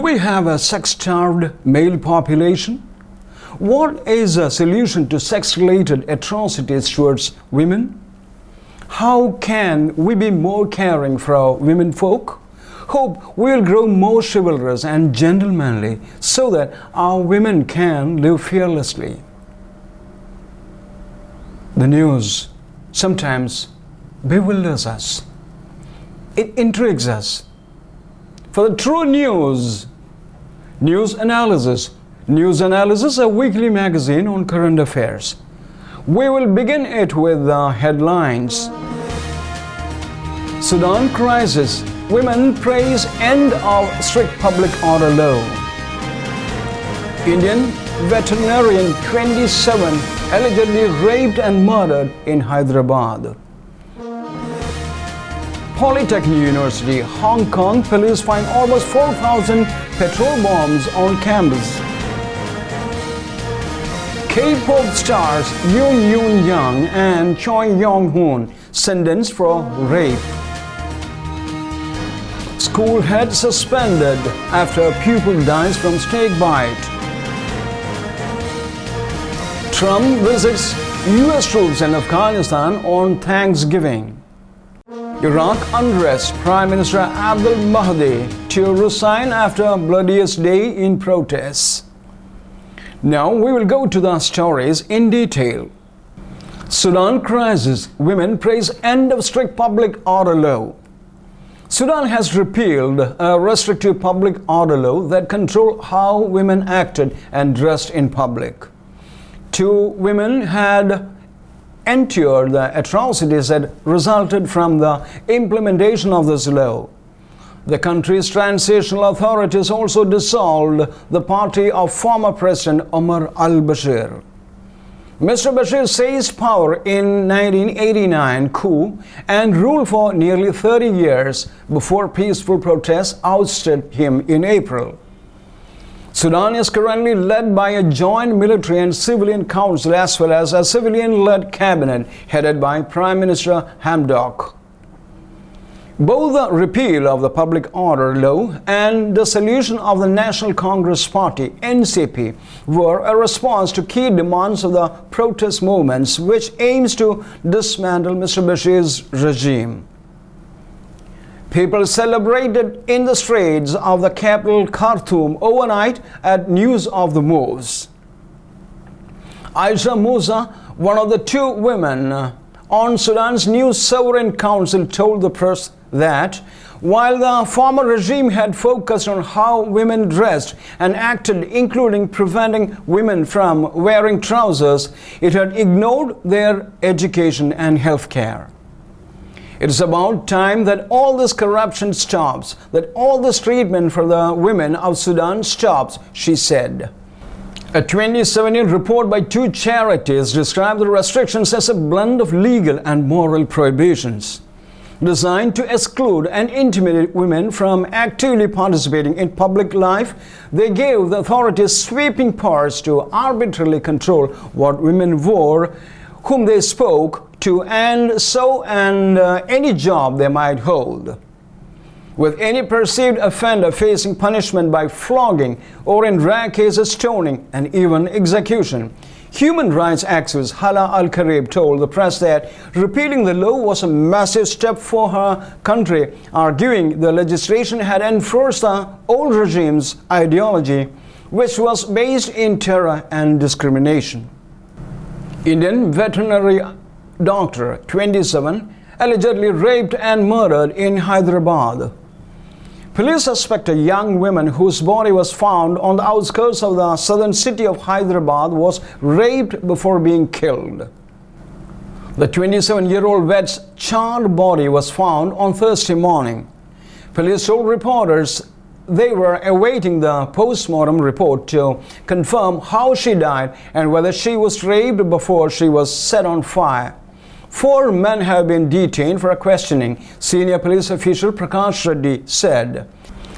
we have a sex-starved male population? What is a solution to sex-related atrocities towards women? How can we be more caring for our women folk? Hope we will grow more chivalrous and gentlemanly so that our women can live fearlessly. The news sometimes bewilders us. It intrigues us. For the true news Analysis, a weekly magazine on current affairs. We will begin it with the headlines. Sudan crisis. Women praise end of strict public order law. Indian veterinarian 27 allegedly raped and murdered in Hyderabad. Polytechnic University, Hong Kong police find almost 4,000 petrol bombs on campus. K-pop stars Joon-young and Jong-hoon sentenced for rape. School head suspended after pupil dies from snake bite. Trump visits US troops in Afghanistan on Thanksgiving. Iraq unrest, Prime Minister Abdul Mahdi to resign after bloodiest day in protests. Now we will go to the stories in detail. Sudan crisis, women praise end of strict public order law. Sudan has repealed a restrictive public order law that controlled how women acted and dressed in public. 2 women had endured the atrocities that resulted from the implementation of this law. The country's transitional authorities also dissolved the party of former President Omar al-Bashir. Mr. Bashir seized power in 1989 coup and ruled for nearly 30 years before peaceful protests ousted him in April. Sudan is currently led by a joint military and civilian council as well as a civilian-led cabinet headed by Prime Minister Hamdok. Both the repeal of the public order law and the dissolution of the National Congress Party (NCP) were a response to key demands of the protest movements, which aims to dismantle Mr. Bashir's regime. People celebrated in the streets of the capital Khartoum overnight at news of the moves. Aisha Musa, one of the 2 women on Sudan's new Sovereign Council, told the press that while the former regime had focused on how women dressed and acted, including preventing women from wearing trousers, it had ignored their education and health care. It is about time that all this corruption stops, that all this treatment for the women of Sudan stops, she said. A 2017 report by 2 charities described the restrictions as a blend of legal and moral prohibitions designed to exclude and intimidate women from actively participating in public life. They gave the authorities sweeping powers to arbitrarily control what women wore, whom they spoke to, and any job they might hold. With any perceived offender facing punishment by flogging or in rare cases stoning and even execution. Human rights activist Hala Al-Karib told the press that repealing the law was a massive step for her country, arguing the legislation had enforced the old regime's ideology, which was based in terror and discrimination. Indian veterinary doctor 27 allegedly raped and murdered in Hyderabad. Police suspect a young woman whose body was found on the outskirts of the southern city of Hyderabad was raped before being killed. The 27-year-old vet's charred body was found on Thursday morning. Police told reporters they were awaiting the post-mortem report to confirm how she died and whether she was raped before she was set on fire. 4 men have been detained for questioning, senior police official Prakash Reddy said.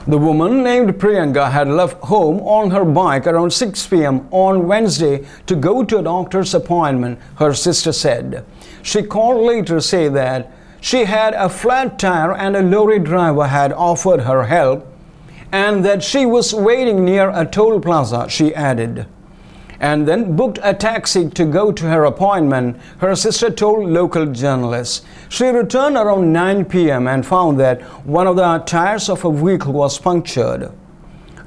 The woman named Priyanka had left home on her bike around 6 p.m. on Wednesday to go to a doctor's appointment, her sister said. She called later to say that she had a flat tire and a lorry driver had offered her help and that she was waiting near a toll plaza, she added, and then booked a taxi to go to her appointment, her sister told local journalists. She returned around 9 p.m. and found that one of the tires of her vehicle was punctured.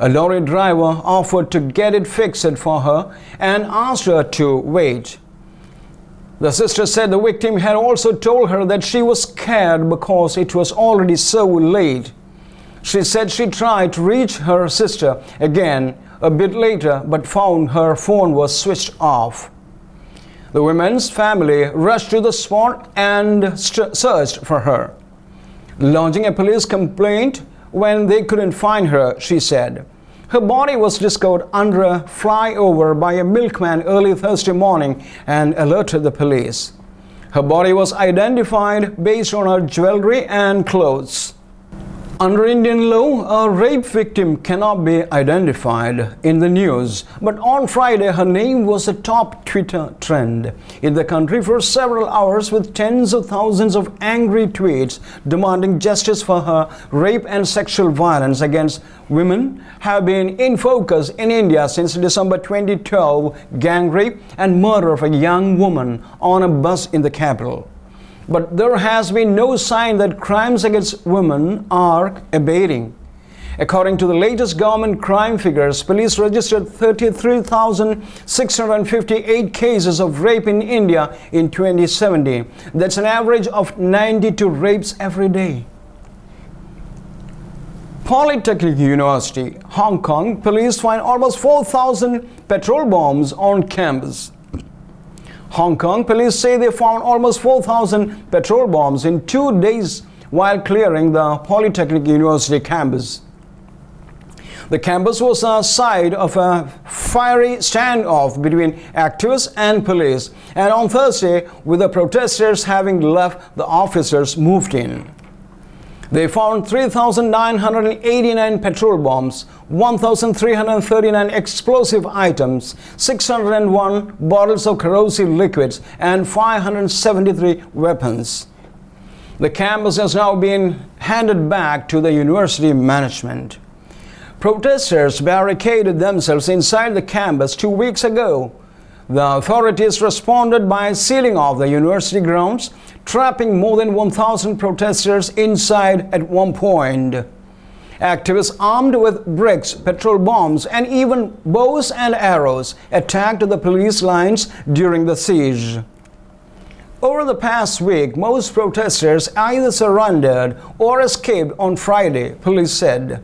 A lorry driver offered to get it fixed for her and asked her to wait. The sister said the victim had also told her that she was scared because it was already so late. She said she tried to reach her sister again a bit later but found her phone was switched off. The woman's family rushed to the spot and searched for her, lodging a police complaint when they couldn't find her, she said. Her body was discovered under a flyover by a milkman early Thursday morning and alerted the police. Her body was identified based on her jewelry and clothes. Under Indian law, a rape victim cannot be identified in the news, but on Friday her name was a top Twitter trend in the country for several hours, with tens of thousands of angry tweets demanding justice for her. Rape and sexual violence against women have been in focus in India since December 2012 gang rape and murder of a young woman on a bus in the capital. But there has been no sign that crimes against women are abating. According to the latest government crime figures, police registered 33,658 cases of rape in India in 2017. That's an average of 92 rapes every day. Polytechnic University, Hong Kong, police find almost 4,000 petrol bombs on campus. Hong Kong police say they found almost 4,000 petrol bombs in 2 days while clearing the Polytechnic University campus. The campus was a site of a fiery standoff between activists and police, and on Thursday, with the protesters having left, the officers moved in. They found 3,989 petrol bombs, 1,339 explosive items, 601 bottles of corrosive liquids, and 573 weapons. The campus has now been handed back to the university management. Protesters barricaded themselves inside the campus 2 weeks ago. The authorities responded by sealing off the university grounds, trapping more than 1,000 protesters inside at one point. Activists armed with bricks, petrol bombs, and even bows and arrows attacked the police lines during the siege. Over the past week, most protesters either surrendered or escaped on Friday, police said.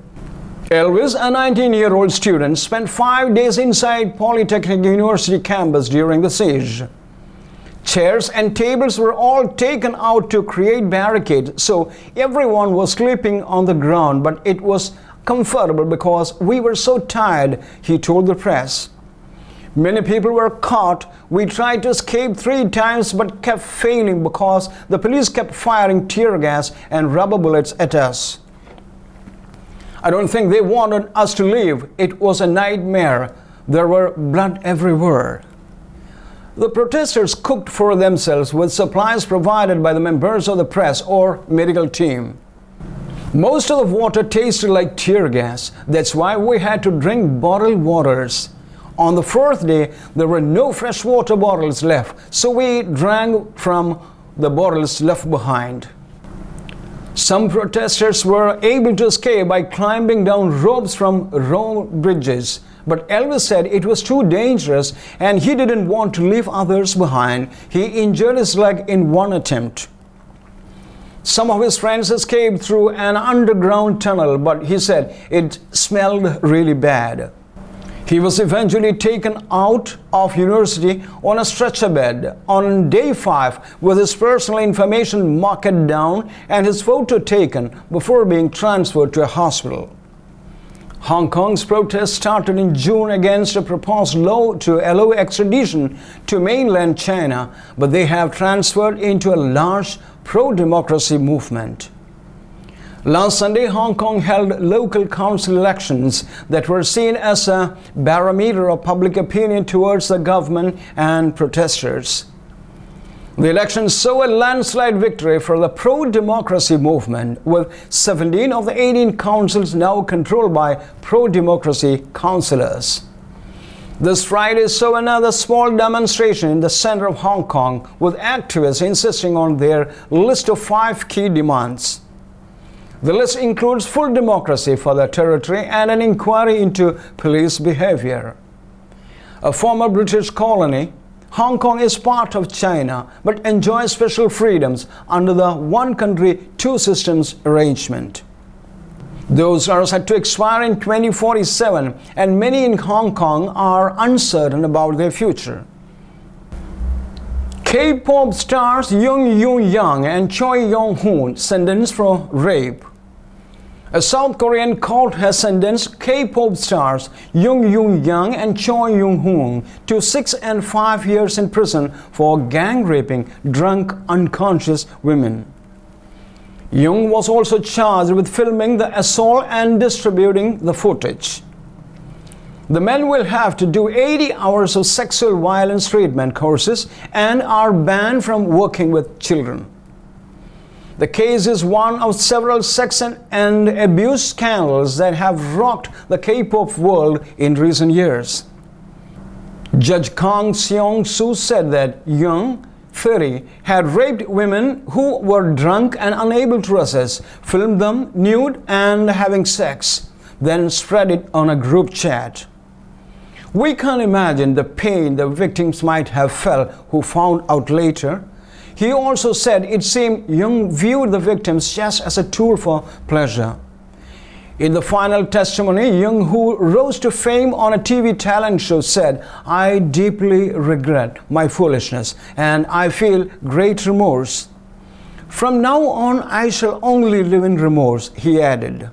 Elvis, a 19-year-old student, spent 5 days inside Polytechnic University campus during the siege. Chairs and tables were all taken out to create barricades, so everyone was sleeping on the ground, but it was comfortable because we were so tired, he told the press. Many people were caught. We tried to escape 3 times but kept failing because the police kept firing tear gas and rubber bullets at us. I don't think they wanted us to leave. It was a nightmare. There were blood everywhere. The protesters cooked for themselves with supplies provided by the members of the press or medical team. Most of the water tasted like tear gas. That's why we had to drink bottled waters. On the 4th day, there were no fresh water bottles left, so we drank from the bottles left behind. Some protesters were able to escape by climbing down ropes from road bridges, but Elvis said it was too dangerous and he didn't want to leave others behind. He injured his leg in one attempt. Some of his friends escaped through an underground tunnel, but he said it smelled really bad. He was eventually taken out of university on a stretcher bed on day 5 with his personal information marked down and his photo taken before being transferred to a hospital. Hong Kong's protests started in June against a proposed law to allow extradition to mainland China, but they have transferred into a large pro-democracy movement. Last Sunday, Hong Kong held local council elections that were seen as a barometer of public opinion towards the government and protesters. The elections saw a landslide victory for the pro-democracy movement, with 17 of the 18 councils now controlled by pro-democracy councillors. This Friday saw another small demonstration in the center of Hong Kong, with activists insisting on their list of 5 key demands. The list includes full democracy for the territory and an inquiry into police behavior. A former British colony, Hong Kong is part of China but enjoys special freedoms under the one country, two systems arrangement. Those are set to expire in 2047, and many in Hong Kong are uncertain about their future. K-pop stars Joon-young and Jong-hoon sentenced for rape. A South Korean court has sentenced K-pop stars Joon-young and Jong-hoon to 6 and 5 years in prison for gang raping drunk, unconscious women. Young was also charged with filming the assault and distributing the footage. The men will have to do 80 hours of sexual violence treatment courses and are banned from working with children. The case is one of several sex and abuse scandals that have rocked the K-pop world in recent years. Judge Kang Seong-soo said that Young, 30, had raped women who were drunk and unable to resist, filmed them nude and having sex, then spread it on a group chat. We can't imagine the pain the victims might have felt who found out later. He also said it seemed Young viewed the victims just as a tool for pleasure. In the final testimony, Young, who rose to fame on a TV talent show, said, "I deeply regret my foolishness and I feel great remorse. From now on, I shall only live in remorse," he added.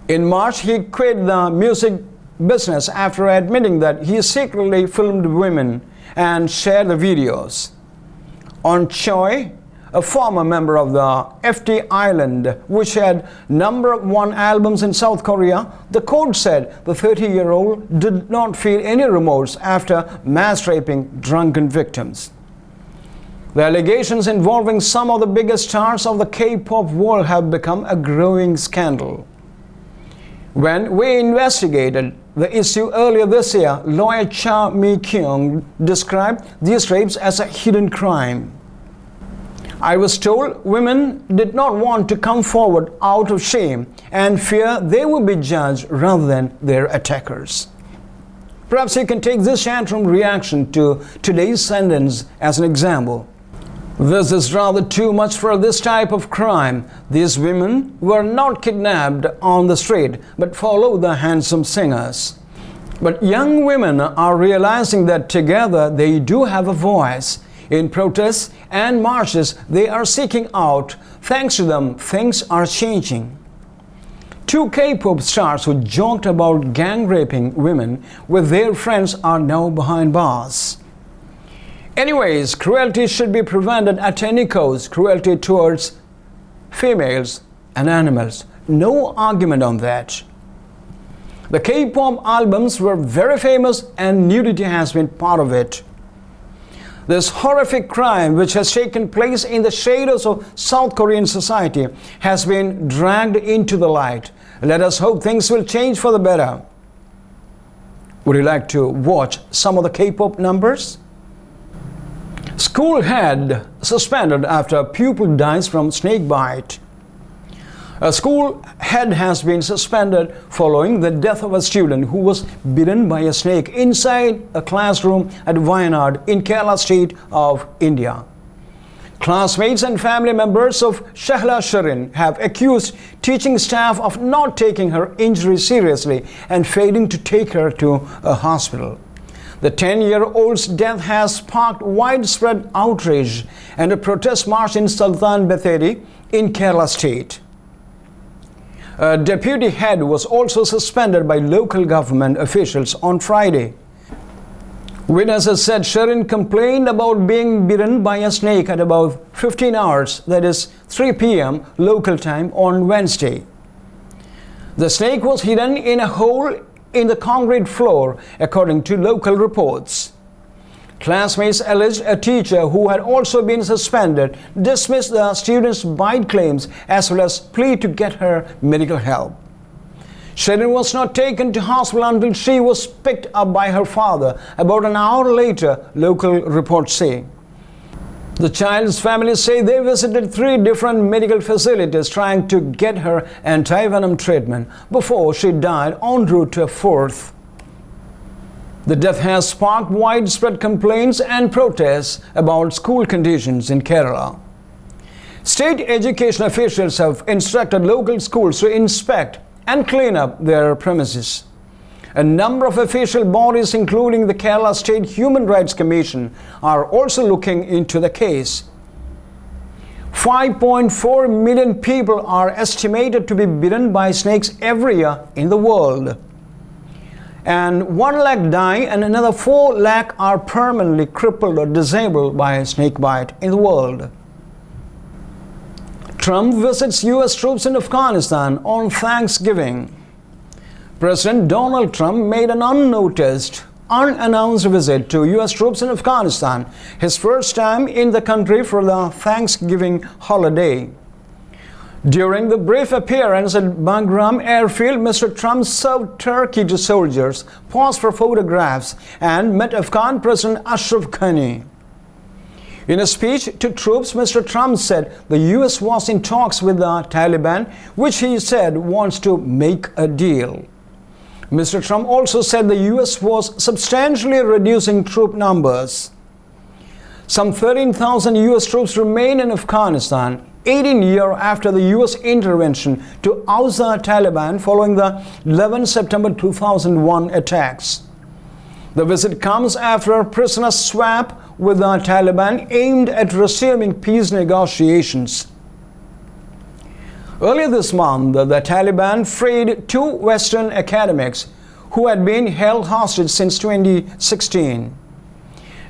In March, he quit the music business after admitting that he secretly filmed women and shared the videos. On Choi, a former member of the FT Island, which had #1 albums in South Korea, the court said the 30-year-old did not feel any remorse after mass raping drunken victims. The allegations involving some of the biggest stars of the K-pop world have become a growing scandal. When we investigated the issue earlier this year, lawyer Cha Mi-kyung described these rapes as a hidden crime. "I was told women did not want to come forward out of shame and fear they would be judged rather than their attackers." Perhaps you can take this tantrum reaction to today's sentence as an example. This is rather too much for this type of crime. These women were not kidnapped on the street, but followed the handsome singers. But young women are realizing that together they do have a voice. In protests and marches they are seeking out. Thanks to them, things are changing. 2 K-pop stars who joked about gang raping women with their friends are now behind bars. Anyways, cruelty should be prevented at any cost. Cruelty towards females and animals. No argument on that. The K-pop albums were very famous and nudity has been part of it. This horrific crime, which has taken place in the shadows of South Korean society, has been dragged into the light. Let us hope things will change for the better. Would you like to watch some of the K-pop numbers? School head suspended after pupil dies from snake bite. A school head has been suspended following the death of a student who was bitten by a snake inside a classroom at Wayanad in Kerala state of India. Classmates and family members of Shahla Sharin have accused teaching staff of not taking her injury seriously and failing to take her to a hospital. The 10-year-old's death has sparked widespread outrage and a protest march in Sultan Batheri in Kerala state. A deputy head was also suspended by local government officials on Friday. Witnesses said Sharin complained about being bitten by a snake at about 15 hours, that is 3 p.m. local time on Wednesday. The snake was hidden in a hole in the concrete floor, according to local reports. Classmates alleged a teacher who had also been suspended dismissed the student's bite claims as well as plea to get her medical help. Sherin was not taken to hospital until she was picked up by her father about an hour later, local reports say. The child's family say they visited 3 different medical facilities trying to get her anti-venom treatment before she died en route to a 4th. The death has sparked widespread complaints and protests about school conditions in Kerala. State education officials have instructed local schools to inspect and clean up their premises. A number of official bodies, including the Kerala State Human Rights Commission, are also looking into the case. 5.4 million people are estimated to be bitten by snakes every year in the world. And 1 lakh die and another 4 lakh are permanently crippled or disabled by a snake bite in the world. Trump visits U.S. troops in Afghanistan on Thanksgiving. President Donald Trump made an unannounced visit to U.S. troops in Afghanistan, his first time in the country for the Thanksgiving holiday. During the brief appearance at Bagram airfield, Mr. Trump served turkey to soldiers, posed for photographs, and met Afghan President Ashraf Ghani. In a speech to troops, Mr. Trump said the U.S. was in talks with the Taliban, which he said wants to make a deal. Mr. Trump also said the U.S. was substantially reducing troop numbers. Some 13,000 U.S. troops remain in Afghanistan, 18 years after the U.S. intervention to oust the Taliban following the 11 September 2001 attacks. The visit comes after a prisoner swap with the Taliban aimed at resuming peace negotiations. Earlier this month, the Taliban freed 2 Western academics who had been held hostage since 2016.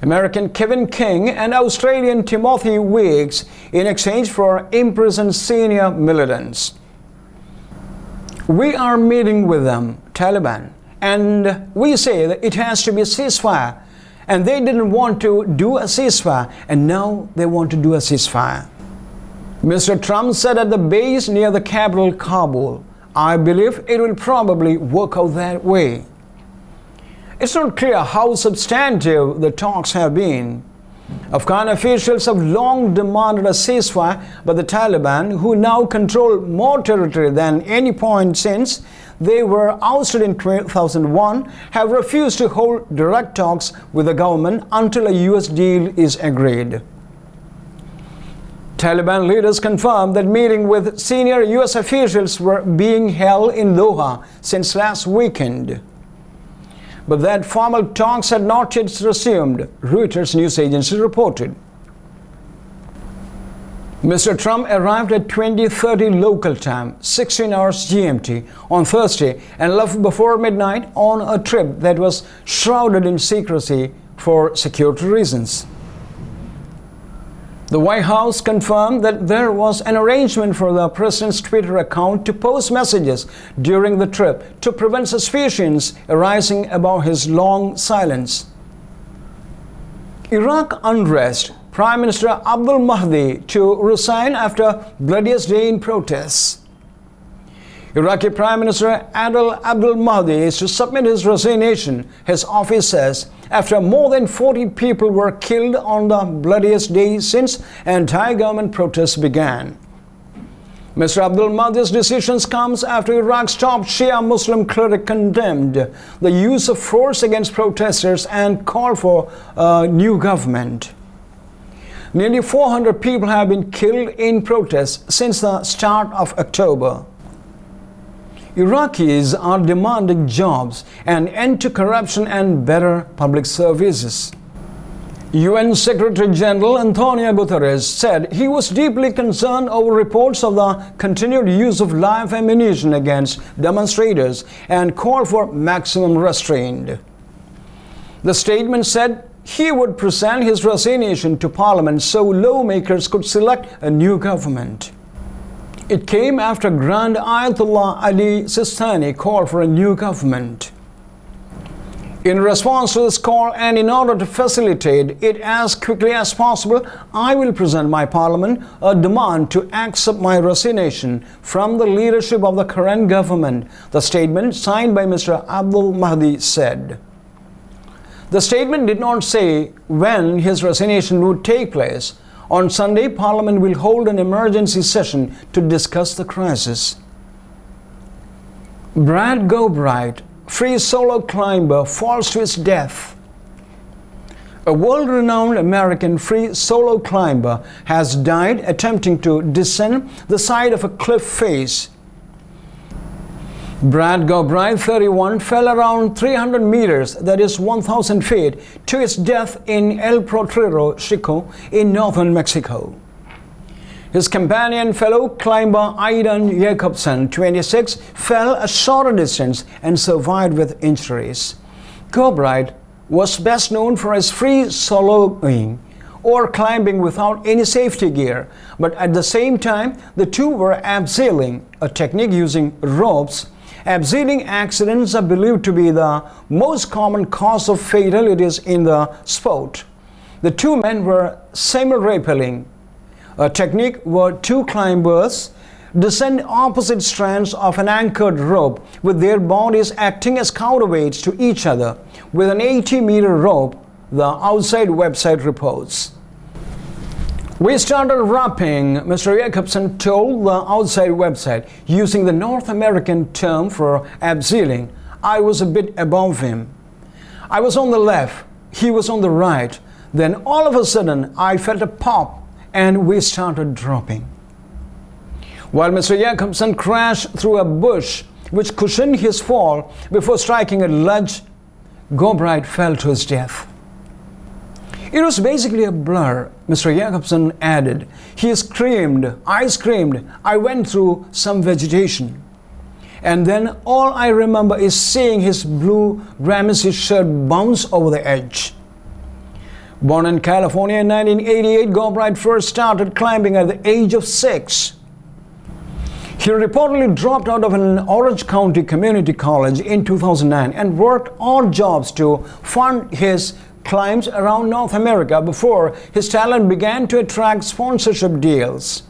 American Kevin King and Australian Timothy Weeks in exchange for imprisoned senior militants. We are meeting with them, Taliban, and we say that it has to be a ceasefire, and they didn't want to do a ceasefire, and now they want to do a ceasefire. Mr. Trump said at the base near the capital Kabul, I believe it will probably work out that way. It's not clear how substantive the talks have been. Afghan officials have long demanded a ceasefire, but the Taliban, who now control more territory than any point since they were ousted in 2001, have refused to hold direct talks with the government until a U.S. deal is agreed. Taliban leaders confirmed that meetings with senior U.S. officials were being held in Doha since last weekend. But that formal talks had not yet resumed, Reuters news agency reported. Mr. Trump arrived at 20:30 local time, 16 hours GMT, on Thursday and left before midnight on a trip that was shrouded in secrecy for security reasons. The White House confirmed that there was an arrangement for the president's Twitter account to post messages during the trip to prevent suspicions arising about his long silence. Iraq unrest, Prime Minister Abdul Mahdi to resign after bloodiest day in protests. Iraqi Prime Minister Adel Abdul Mahdi is to submit his resignation, his office says, after more than 40 people were killed on the bloodiest day since anti-government protests began. Mr. Abdul Mahdi's decision comes after Iraq's top Shia Muslim cleric condemned the use of force against protesters and called for a new government. Nearly 400 people have been killed in protests since the start of October. Iraqis are demanding jobs, an end to corruption and better public services. UN Secretary General Antonio Guterres said he was deeply concerned over reports of the continued use of live ammunition against demonstrators and called for maximum restraint. The statement said he would present his resignation to Parliament so lawmakers could select a new government. It came after Grand Ayatollah Ali Sistani called for a new government. In response to this call and in order to facilitate it as quickly as possible, I will present my Parliament a demand to accept my resignation from the leadership of the current government, the statement signed by Mr. Abdul Mahdi said. The statement did not say when his resignation would take place. On Sunday, Parliament will hold an emergency session to discuss the crisis. Brad Gobright, free solo climber, falls to his death. A world-renowned American free solo climber has died attempting to descend the side of a cliff face. Brad Gobright, 31, fell around 300 meters, that is 1,000 feet, to his death in El Potrero, Chico, in northern Mexico. His companion fellow climber Aidan Jacobsen, 26, fell a shorter distance and survived with injuries. Gobright was best known for his free soloing or climbing without any safety gear, but at the same time the two were abseiling, a technique using ropes. Abseiling accidents are believed to be the most common cause of fatalities in the sport. The two men were simul-rappelling, a technique where two climbers descend opposite strands of an anchored rope with their bodies acting as counterweights to each other with an 80-meter rope, the outside website reports. We started rapping, Mr. Jacobsen told the outside website, using the North American term for abseiling. I was a bit above him. I was on the left, he was on the right. Then all of a sudden I felt a pop and we started dropping. While Mr. Jacobsen crashed through a bush which cushioned his fall before striking a ledge, Gobright fell to his death. It was basically a blur, Mr. Jacobsen added. He screamed, I went through some vegetation. And then all I remember is seeing his blue Ramesses shirt bounce over the edge. Born in California in 1988, Gobright first started climbing at the age of 6. He reportedly dropped out of an Orange County Community College in 2009 and worked odd jobs to fund his climbs around North America before his talent began to attract sponsorship deals.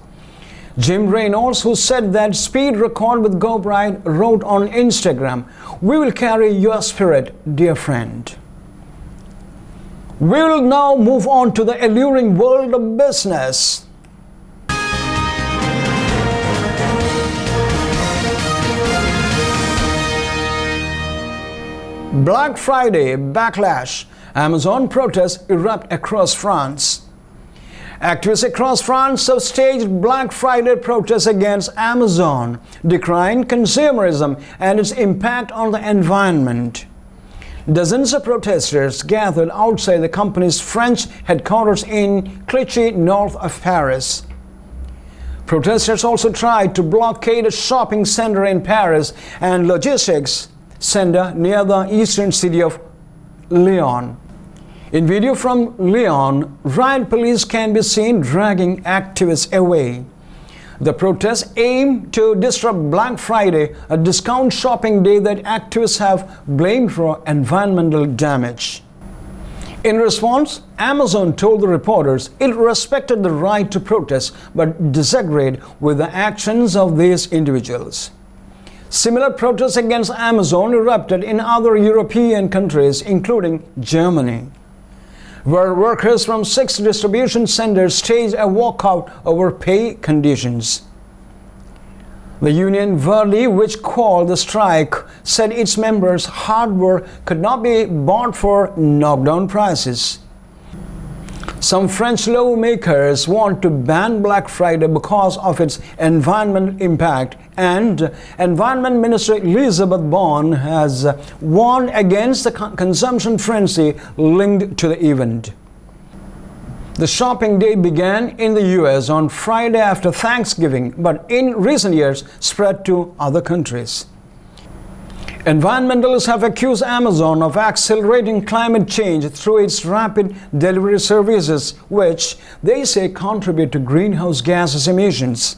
Jim Reynolds, who set that speed record with Gobright, wrote on Instagram, "We will carry your spirit, dear friend." We will now move on to the alluring world of business. Black Friday backlash. Amazon protests erupt across France. Activists across France have staged Black Friday protests against Amazon, decrying consumerism and its impact on the environment. Dozens of protesters gathered outside the company's French headquarters in Clichy, north of Paris. Protesters also tried to blockade a shopping center in Paris and logistics center near the eastern city of Lyon. In video from Lyon, riot police can be seen dragging activists away. The protests aim to disrupt Black Friday, a discount shopping day that activists have blamed for environmental damage. In response, Amazon told the reporters it respected the right to protest but disagreed with the actions of these individuals. Similar protests against Amazon erupted in other European countries, including Germany, where workers from 6 distribution centers staged a walkout over pay conditions. The union Verdi, which called the strike, said its members' hard work could not be bought for knockdown prices. Some French lawmakers want to ban Black Friday because of its environmental impact, and Environment Minister Elizabeth Borne has warned against the consumption frenzy linked to the event. The shopping day began in the US on Friday after Thanksgiving, but in recent years spread to other countries. Environmentalists have accused Amazon of accelerating climate change through its rapid delivery services, which they say contribute to greenhouse gases emissions.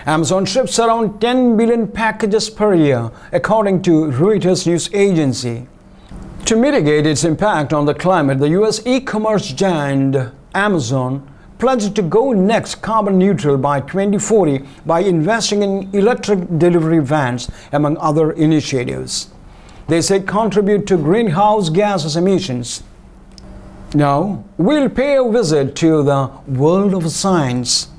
Amazon ships around 10 billion packages per year, according to Reuters news agency. To mitigate its impact on the climate, the US e-commerce giant Amazon pledged to go next carbon neutral by 2040 by investing in electric delivery vans, among other initiatives. They say contribute to greenhouse gases emissions. Now, we'll pay a visit to the world of science.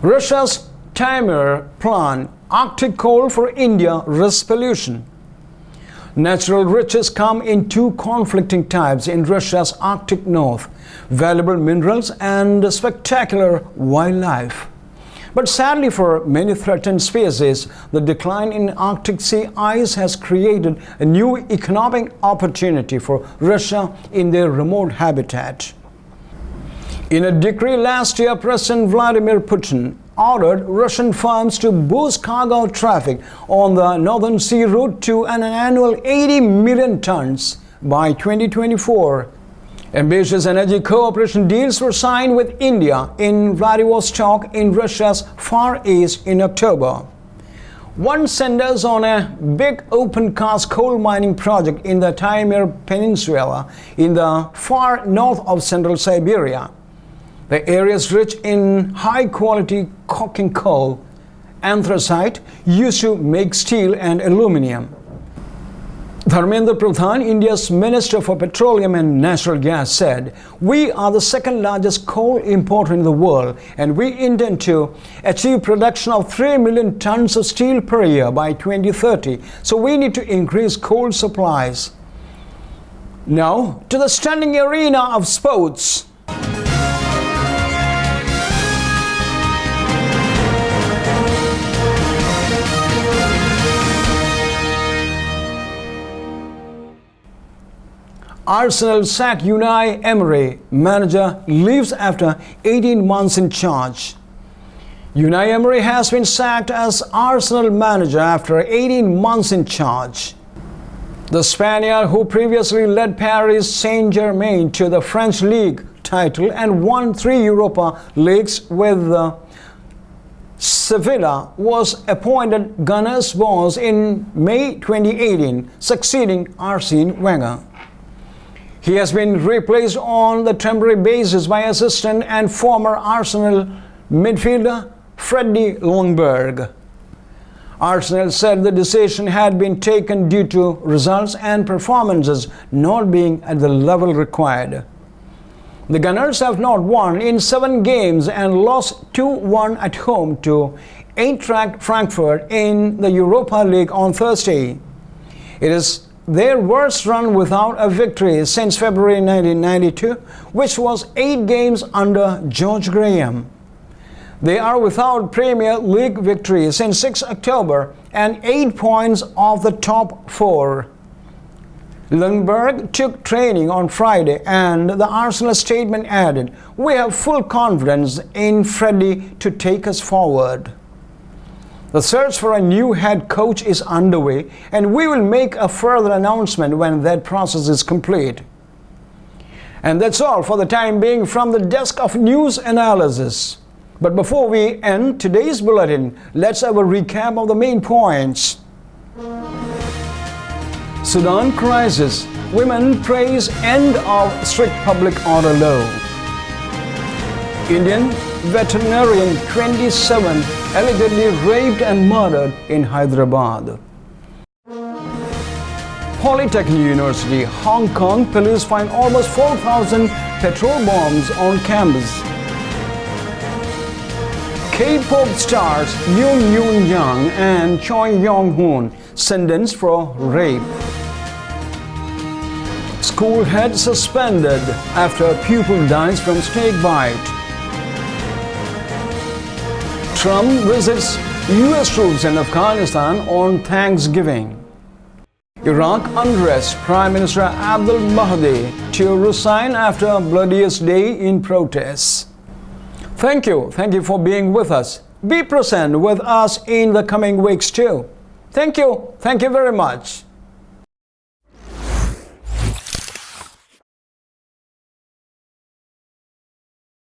Russia's Timir plant, Arctic coal for India risks pollution. Natural riches come in two conflicting types in Russia's Arctic North: valuable minerals and spectacular wildlife. But sadly for many threatened species, the decline in Arctic sea ice has created a new economic opportunity for Russia in their remote habitat. In a decree last year, President Vladimir Putin ordered Russian firms to boost cargo traffic on the Northern Sea route to an annual 80 million tons by 2024. Ambitious energy cooperation deals were signed with India in Vladivostok in Russia's Far East in October. One centers on a big open-cast coal mining project in the Timir Peninsula in the far north of central Siberia. The area is rich in high-quality coking coal, anthracite, used to make steel and aluminum. Dharmendra Pradhan, India's Minister for Petroleum and Natural Gas, said, "We are the second largest coal importer in the world, and we intend to achieve production of 3 million tons of steel per year by 2030. So we need to increase coal supplies." Now, to the stunning arena of sports. Arsenal sacked Unai Emery. Manager leaves after 18 months in charge. Unai Emery has been sacked as Arsenal manager after 18 months in charge. The Spaniard, who previously led Paris Saint-Germain to the French League title and won 3 Europa Leagues with Sevilla, was appointed Gunners' boss in May 2018, succeeding Arsene Wenger. He has been replaced on the temporary basis by assistant and former Arsenal midfielder Freddie Ljungberg. Arsenal said the decision had been taken due to results and performances not being at the level required. The Gunners have not won in 7 games and lost 2-1 at home to Eintracht Frankfurt in the Europa League on Thursday. It is their worst run without a victory since February 1992, which was 8 games under George Graham. They are without Premier League victory since 6 October and 8 points off the top 4. Ljungberg took training on Friday, and the Arsenal statement added, "We have full confidence in Freddie to take us forward." The search for a new head coach is underway, and we will make a further announcement when that process is complete. And that's all for the time being from the desk of news analysis. But before we end today's bulletin, let's have a recap of the main points. Sudan crisis. Women praise end of strict public order law. Indian veterinarian 27 allegedly raped and murdered in Hyderabad. Polytechnic University, Hong Kong police find almost 4,000 petrol bombs on campus. K-pop stars Joon-young and Jong-hoon sentenced for rape. School head suspended after pupil dies from snake bite. Trump visits US troops in Afghanistan on Thanksgiving. Iraq unrest. Prime Minister Abdul Mahdi to resign after bloodiest day in protests. Thank you for being with us. Be present with us in the coming weeks too. Thank you very much.